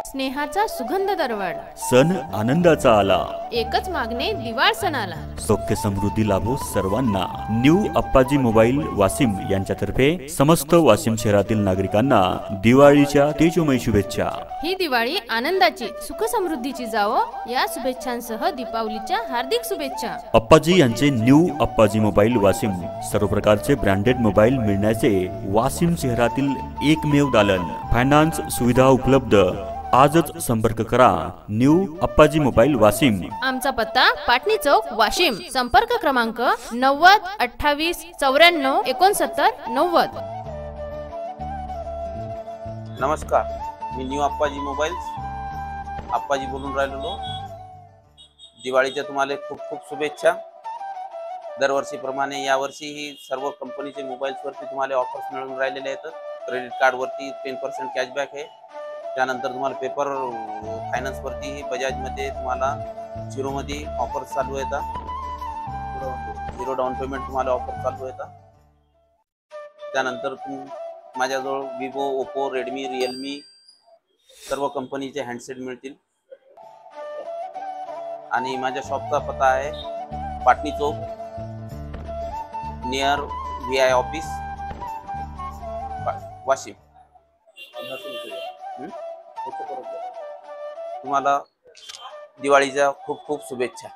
स्नेहाचा सुगंध दरवळला, सण आनंदाचा आला, एकच मागणे दिवाळ सणाला, सौख्य समृद्धी लाभो सर्वांना। न्यू अप्पाजी मोबाईल वाशिम यांच्यातर्फे समस्त वाशिम शहरातील नागरिकांना दिवाळीच्या तेजोमय शुभेच्छा। ही दिवाळी आनंदाची सुख समृद्धीची जावो या शुभेच्छांसह दीपावलीच्या हार्दिक शुभेच्छा। अप्पाजी यांचे न्यू अप्पाजी मोबाईल वाशिम सर्व प्रकारचे ब्रँडेड मोबाईल मिळण्याचे वाशिम शहरातील एकमेव दालन। फायनान्स सुविधा उपलब्ध। आजच संपर्क करा न्यू अप्पाजी मोबाईल वाशिम। आमचा पत्ता पाटणी चौक वाशिम। संपर्क क्रमांक 90 28 94 69 90। नमस्कार, मी न्यू अप्पाजी मोबाईल्स अप्पाजी बोलून राहिलो। दिवाळीच्या तुम्हाला खूप खूप शुभेच्छा। दरवर्षीप्रमाणे यावर्षीही सर्व कंपनीचे मोबाईल्सवरती तुम्हाला ऑफर्स मिळून राहिलेले आहेत। क्रेडिट कार्डवरती 10% कॅशबॅक आहे। त्यानंतर तुम्हाला पेपर फायनान्सवरती बजाजमध्ये तुम्हाला झिरोमध्ये ऑफर चालू आहेत। झिरो डाऊन पेमेंट तुम्हाला ऑफर चालू आहेत। त्यानंतर माझ्याजवळ विवो, ओप्पो, रेडमी, रिअलमी सर्व कंपनीचे हँडसेट मिळतील। आणि माझ्या शॉपचा पत्ता आहे पाटणी चौक नियर VI ऑफिस वाशिम। तुम्हाला दिवाळीच्या खूप खूप शुभेच्छा।